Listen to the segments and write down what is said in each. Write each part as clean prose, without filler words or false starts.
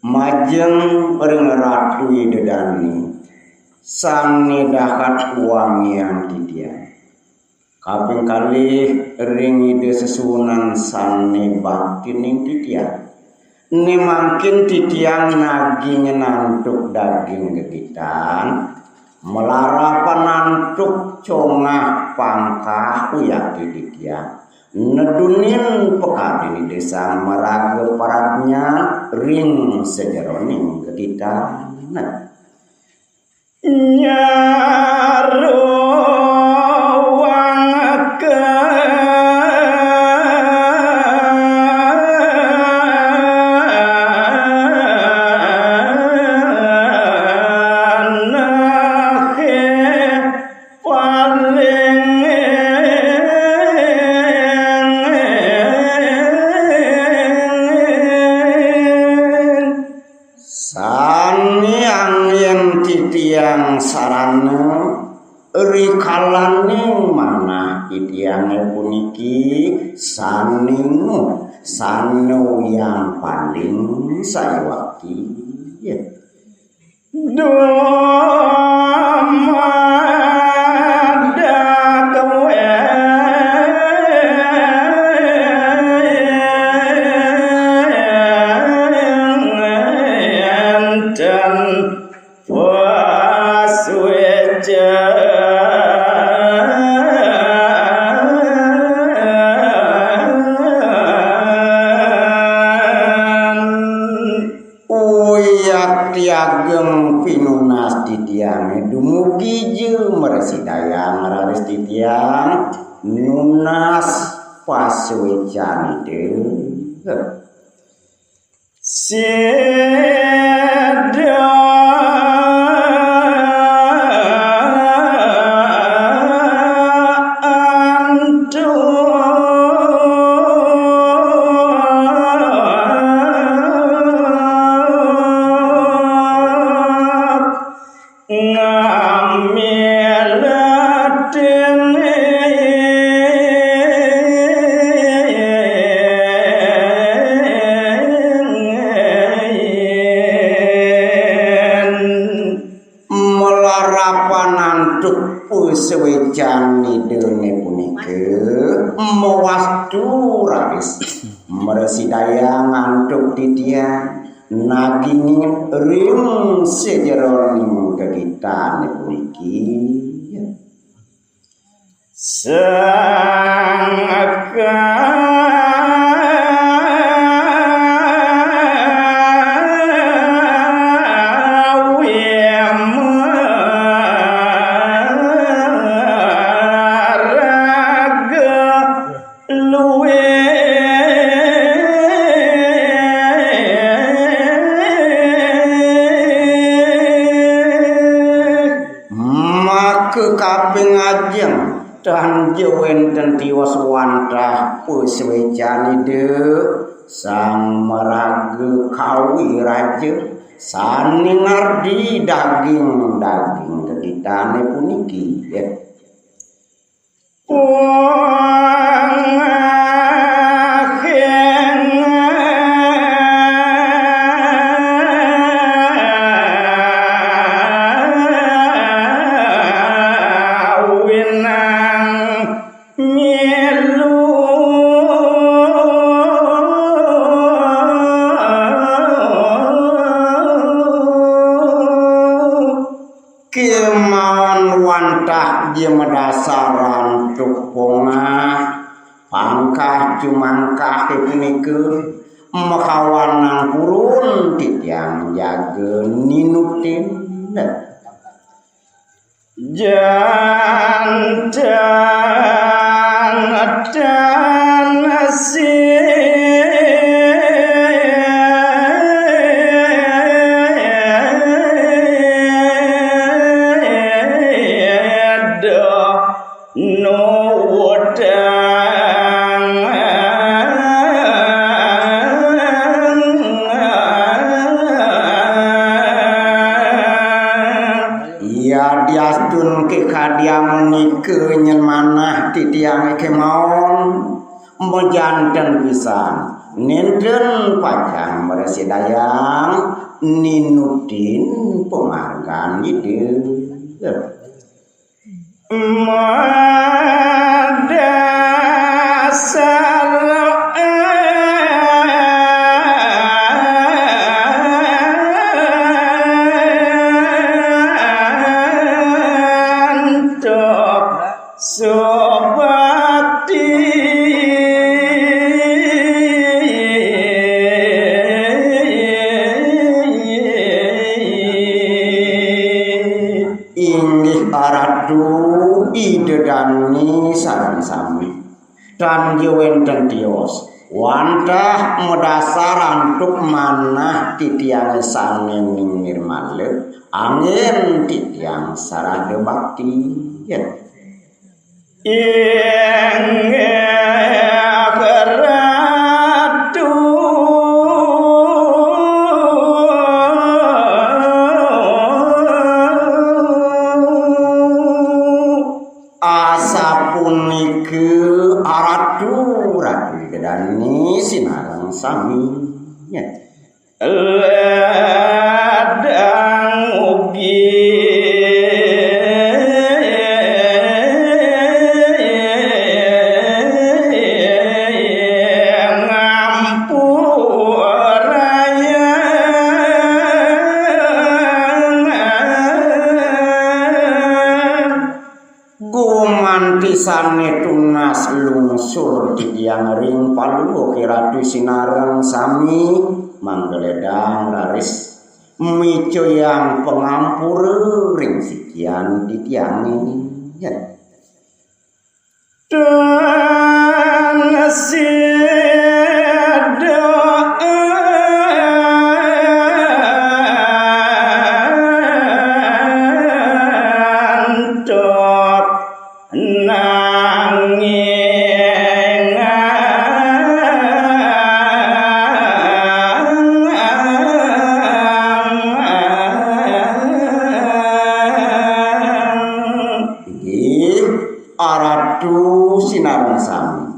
Majeng ring ratu dedani sami dahat wangian titian kaping kalih ring ide sesunan sane baktining titian ni mangkin titian naging nantuk daging gegitan melarapan nantuk congah pangkah uyak titian nedunin pekadini desa meraga paradnya ring sejeroning kita nyaru sarana rikalaning manah itiange puniki sanu yang paling sayawakti ya tiagem pinunas titiang dumugi je meresidayang raris titiang nunas pasuecan ide sewecan idene punike mewastu raris meresidayang antuk titian naging ring sejeroning kegiatan puniki kaping ajeng dan wenten tiwas wantah puswecan ide sang meraga kawi raja sani ngardi daging keditane puniki ya kemauan wantah dia medasaran tukponga pangkah cumangkah punike makawanan purun titiang jaga ninutin jantan dan kadiang nike nyen manah titiang kemauan mejanten pisan nenten pacang meresidayang ninutin penghargaan itu idedani sarang sami dan jewenten tios wantah medasaran tuk manah titiang sane mingir male angin titiang sarade bakti ya gedani sinarang sami ya ladang ugi sane tunas lungsur titiang ring palu kiratu sinarang sami manggeledang raris mico yang pengampur ring sikian titiang ya dan aratu sinarang sami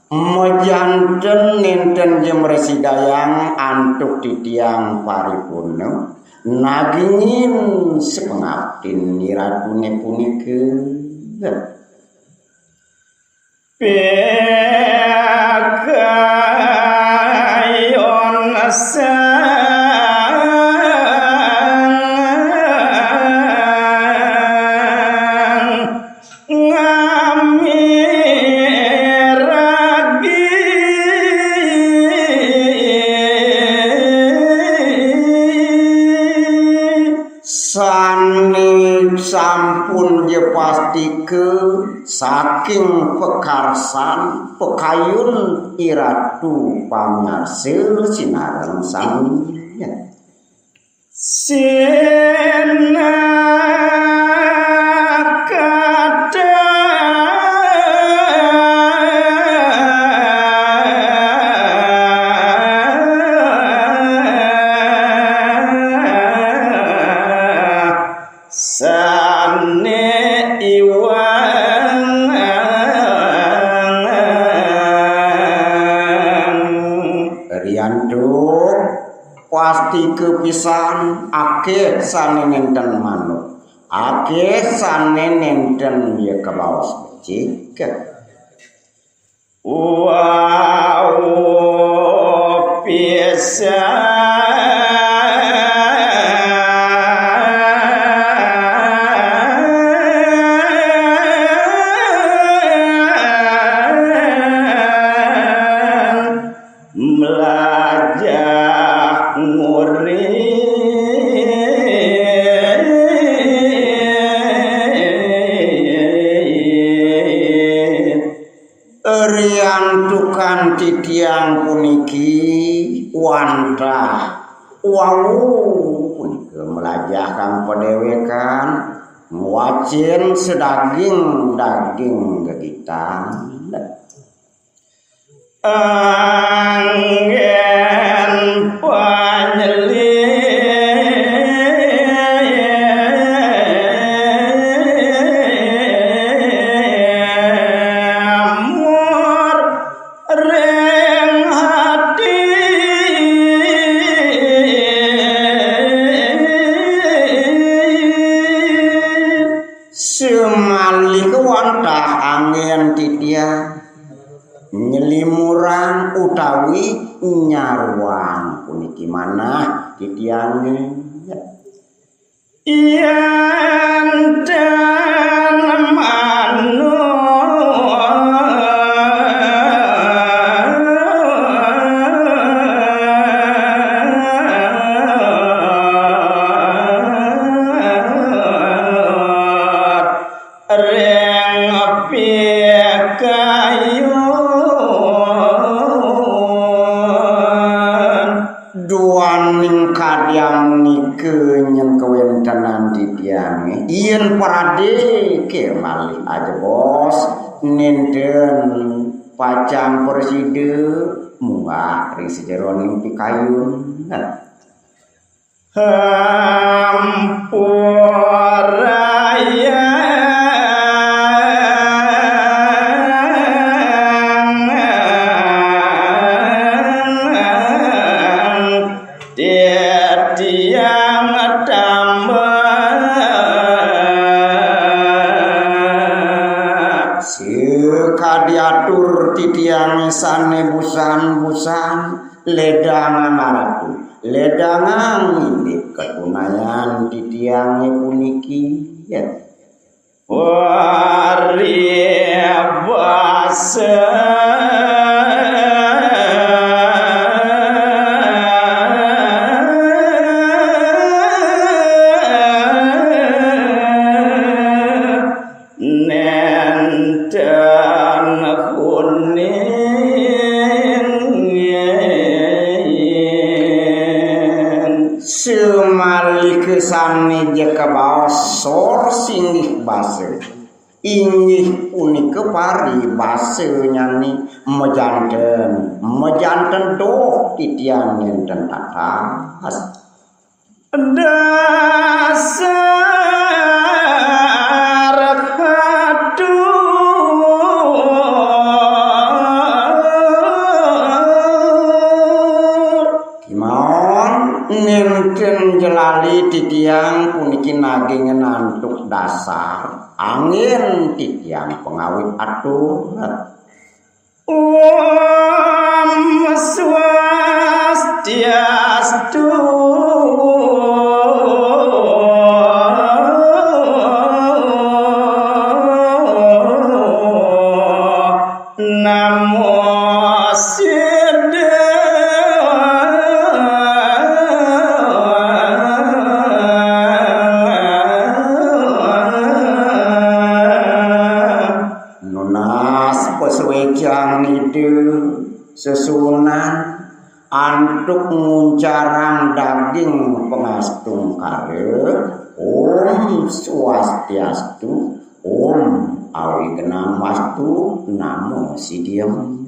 mejanten nenten jem residayang antuk titiang paripurna nagingin sepengabdin niratune punike pekayon sampun je pasti ke saking pekarsan pekayun iratu pangarsil sinarang sami pasti kepisan akeh sane nenten manuk akeh sane nenten ya kebaos becik wow pisan piantukan titiang puniki wantah wau puniki melajahkan padewekan wacin sedaging daging gegitan angin penyeliamur ring hati semali kewantah angin titiang nyelimuran utawi nyaruang puniki manah titiange yen den manut ring pikayu duaning kadyang nike nyeng kewentanan titiange yen parade ke malih aja bos nenten pacang preside munggah ring sejeroning pikayun hampuraya tiang tambah sekadiatur titiang sane busan-busan ledangan maratu ledangan indip ketunayan titiang puniki ya wari basa semali kesane jeka baos sor singgih base ingih punike pari base nyani mejanten doh titiang enten atas dasar hadu nenten jelali titiang puniki naging nantuk dasar angin titiang pengawit atuh Om Swastiastu Namo peswejang ide sesunan antuk nguncarang daging pengastung kare Om Swastiastu Om awi genang wastu namo sidiem